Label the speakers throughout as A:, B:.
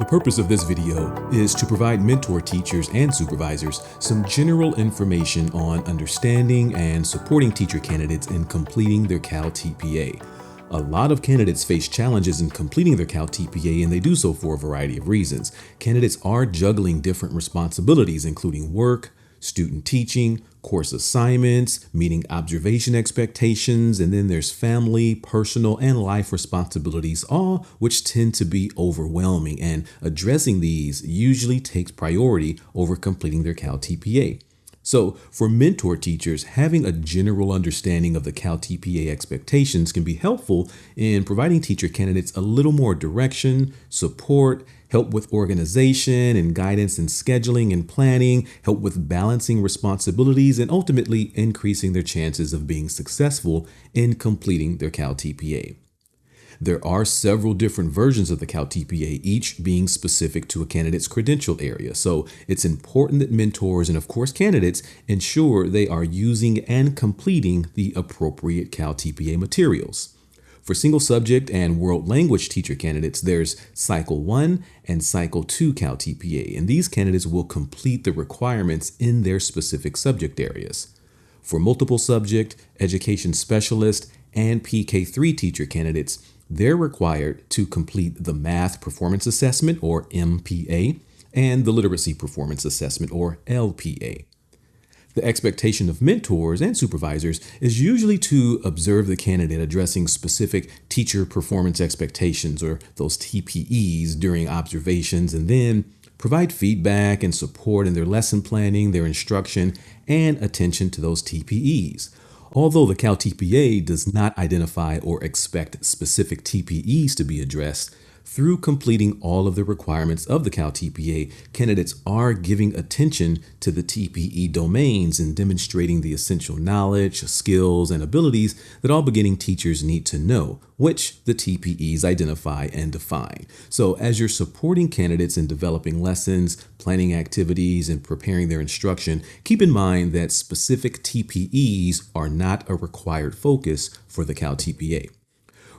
A: purpose of this video is to provide mentor teachers and supervisors some general information on understanding and supporting teacher candidates in completing their CalTPA. A lot of candidates face challenges in completing their CalTPA, and they do so for a variety of reasons. Candidates are juggling different responsibilities, including work, student teaching, course assignments, meeting observation expectations, and then there's family, personal, and life responsibilities, all which tend to be overwhelming, and addressing these usually takes priority over completing their CalTPA. So for mentor teachers, having a general understanding of the CalTPA expectations can be helpful in providing teacher candidates a little more direction, support, help with organization and guidance in scheduling and planning, help with balancing responsibilities, and ultimately increasing their chances of being successful in completing their CalTPA. There are several different versions of the CalTPA, each being specific to a candidate's credential area. So it's important that mentors and, of course, candidates ensure they are using and completing the appropriate CalTPA materials. For single subject and world language teacher candidates, there's Cycle 1 and Cycle 2 CalTPA, and these candidates will complete the requirements in their specific subject areas. For multiple subject, education specialist, and PK3 teacher candidates, they're required to complete the Math Performance Assessment, or MPA, and the Literacy Performance Assessment, or LPA. The expectation of mentors and supervisors is usually to observe the candidate addressing specific teacher performance expectations, or those TPEs, during observations, and then provide feedback and support in their lesson planning, their instruction, and attention to those TPEs. Although the CalTPA does not identify or expect specific TPEs to be addressed, through completing all of the requirements of the CalTPA, candidates are giving attention to the TPE domains and demonstrating the essential knowledge, skills, and abilities that all beginning teachers need to know, which the TPEs identify and define. So as you're supporting candidates in developing lessons, planning activities, and preparing their instruction, keep in mind that specific TPEs are not a required focus for the CalTPA.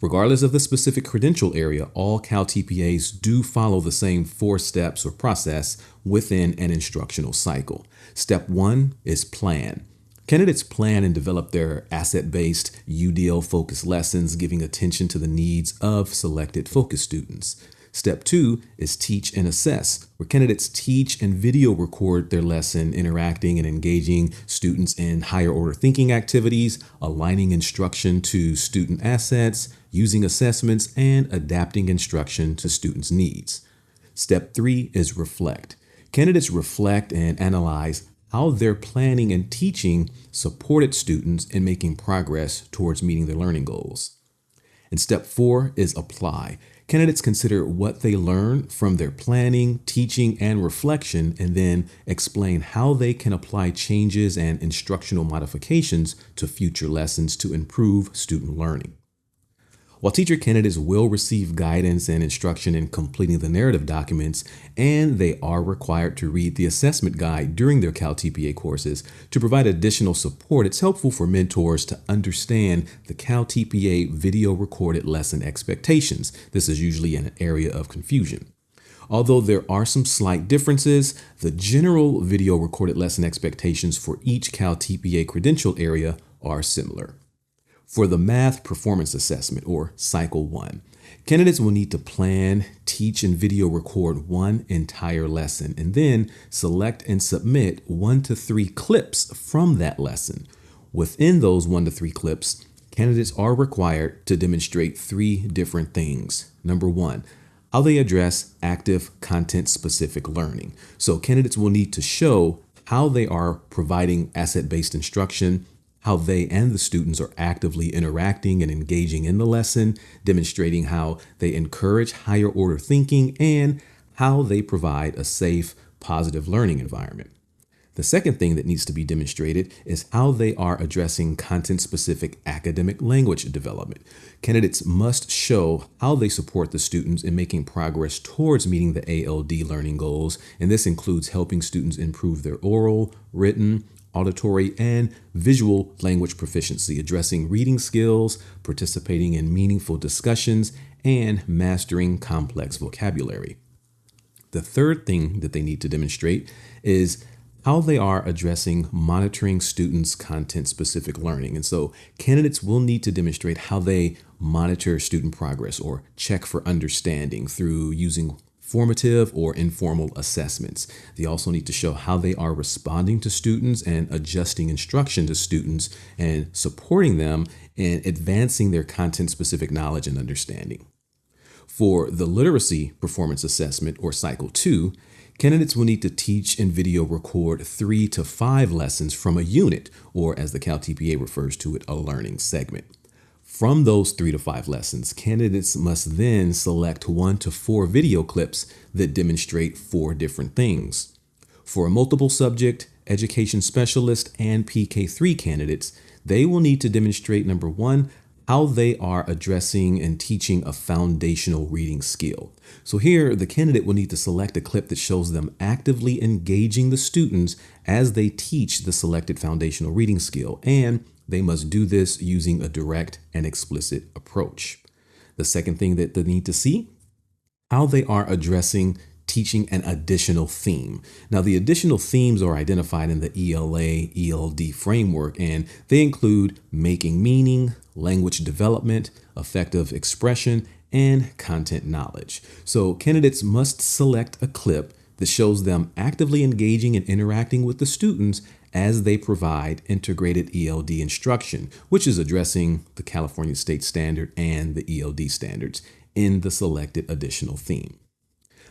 A: Regardless of the specific credential area, all CalTPAs do follow the same 4 steps or process within an instructional cycle. Step 1 is plan. Candidates plan and develop their asset-based UDL-focused lessons, giving attention to the needs of selected focus students. Step 2 is teach and assess, where candidates teach and video record their lesson, interacting and engaging students in higher order thinking activities, aligning instruction to student assets, using assessments, and adapting instruction to students' needs. Step 3 is reflect. Candidates reflect and analyze how their planning and teaching supported students in making progress towards meeting their learning goals. And step 4 is apply. Candidates consider what they learn from their planning, teaching, and reflection, and then explain how they can apply changes and instructional modifications to future lessons to improve student learning. While teacher candidates will receive guidance and instruction in completing the narrative documents, and they are required to read the assessment guide during their CalTPA courses, to provide additional support, it's helpful for mentors to understand the CalTPA video recorded lesson expectations. This is usually an area of confusion. Although there are some slight differences, the general video recorded lesson expectations for each CalTPA credential area are similar. For the Math Performance Assessment, or Cycle 1, candidates will need to plan, teach, and video record one entire lesson, and then select and submit 1 to 3 clips from that lesson. Within those 1 to 3 clips, candidates are required to demonstrate 3 different things. Number 1, how they address active content-specific learning. So candidates will need to show how they are providing asset-based instruction, how they and the students are actively interacting and engaging in the lesson, demonstrating how they encourage higher order thinking, and how they provide a safe, positive learning environment. The second thing that needs to be demonstrated is how they are addressing content-specific academic language development. Candidates must show how they support the students in making progress towards meeting the ALD learning goals, and this includes helping students improve their oral, written, auditory, and visual language proficiency, addressing reading skills, participating in meaningful discussions, and mastering complex vocabulary. The third thing that they need to demonstrate is how they are addressing monitoring students' content-specific learning. And so candidates will need to demonstrate how they monitor student progress or check for understanding through using formative or informal assessments. They also need to show how they are responding to students and adjusting instruction to students and supporting them in advancing their content-specific knowledge and understanding. For the literacy performance assessment, or cycle 2, candidates will need to teach and video record 3 to 5 lessons from a unit, or as the CalTPA refers to it, a learning segment. From those 3 to 5 lessons, candidates must then select 1 to 4 video clips that demonstrate 4 different things. For a multiple subject, education specialist, and PK3 candidates, they will need to demonstrate, number 1, how they are addressing and teaching a foundational reading skill. So here, the candidate will need to select a clip that shows them actively engaging the students as they teach the selected foundational reading skill, and they must do this using a direct and explicit approach. The second thing that they need to see, how they are addressing teaching an additional theme. Now, the additional themes are identified in the ELA/ELD framework, and they include making meaning, language development, effective expression, and content knowledge. So candidates must select a clip that shows them actively engaging and interacting with the students as they provide integrated ELD instruction, which is addressing the California State Standard and the ELD standards in the selected additional theme.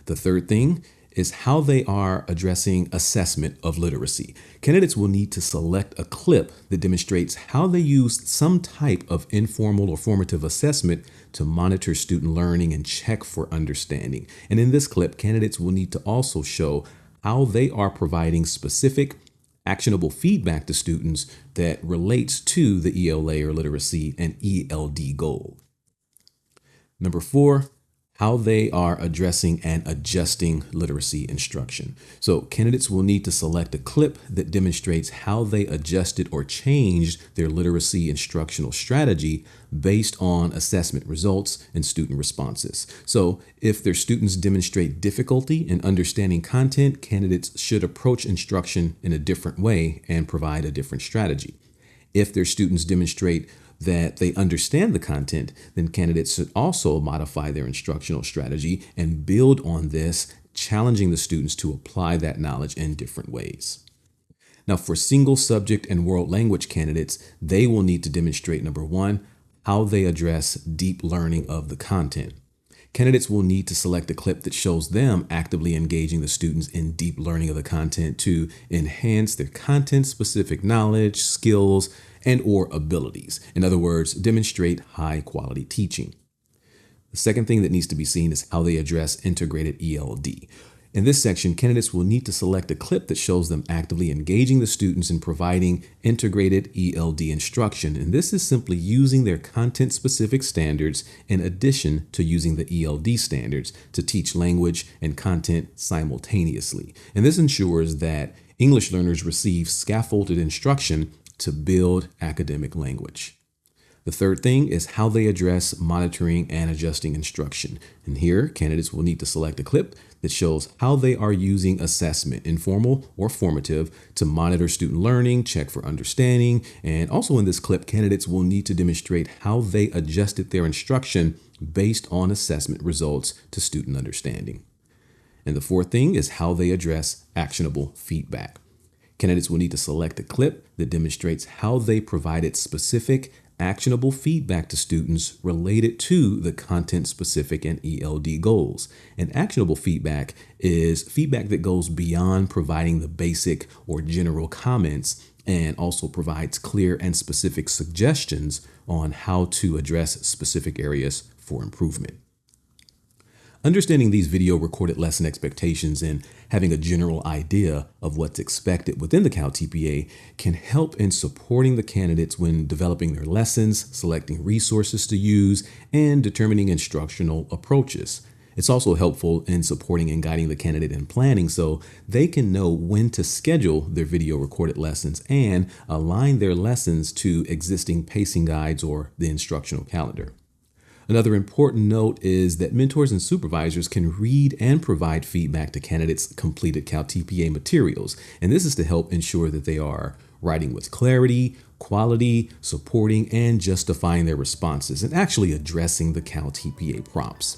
A: The third thing is how they are addressing assessment of literacy. Candidates will need to select a clip that demonstrates how they use some type of informal or formative assessment to monitor student learning and check for understanding. And in this clip, candidates will need to also show how they are providing specific actionable feedback to students that relates to the ELA or literacy and ELD goal. Number 4, how they are addressing and adjusting literacy instruction. So candidates will need to select a clip that demonstrates how they adjusted or changed their literacy instructional strategy based on assessment results and student responses. So if their students demonstrate difficulty in understanding content, candidates should approach instruction in a different way and provide a different strategy. If their students demonstrate that they understand the content, then candidates should also modify their instructional strategy and build on this, challenging the students to apply that knowledge in different ways. Now, for single subject and world language candidates, they will need to demonstrate, number 1, how they address deep learning of the content. Candidates will need to select a clip that shows them actively engaging the students in deep learning of the content to enhance their content-specific knowledge, skills, and or abilities. In other words, demonstrate high-quality teaching. The second thing that needs to be seen is how they address integrated ELD. In this section, candidates will need to select a clip that shows them actively engaging the students in providing integrated ELD instruction. And this is simply using their content-specific standards in addition to using the ELD standards to teach language and content simultaneously. And this ensures that English learners receive scaffolded instruction to build academic language. The third thing is how they address monitoring and adjusting instruction. And here, candidates will need to select a clip that shows how they are using assessment, informal or formative, to monitor student learning, check for understanding. And also in this clip, candidates will need to demonstrate how they adjusted their instruction based on assessment results to student understanding. And the fourth thing is how they address actionable feedback. Candidates will need to select a clip that demonstrates how they provided specific actionable feedback to students related to the content-specific and ELD goals. And actionable feedback is feedback that goes beyond providing the basic or general comments and also provides clear and specific suggestions on how to address specific areas for improvement. Understanding these video recorded lesson expectations and having a general idea of what's expected within the CalTPA can help in supporting the candidates when developing their lessons, selecting resources to use, and determining instructional approaches. It's also helpful in supporting and guiding the candidate in planning so they can know when to schedule their video recorded lessons and align their lessons to existing pacing guides or the instructional calendar. Another important note is that mentors and supervisors can read and provide feedback to candidates' completed CalTPA materials, and this is to help ensure that they are writing with clarity, quality, supporting, and justifying their responses, and actually addressing the CalTPA prompts.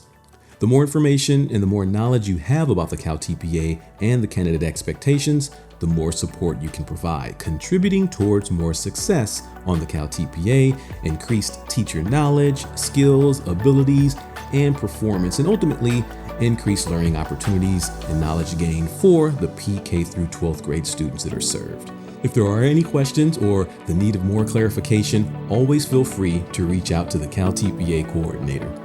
A: The more information and the more knowledge you have about the CalTPA and the candidate expectations, the more support you can provide, contributing towards more success on the CalTPA, increased teacher knowledge, skills, abilities, and performance, and ultimately increased learning opportunities and knowledge gain for the PK through 12th grade students that are served. If there are any questions or the need of more clarification, always feel free to reach out to the CalTPA coordinator.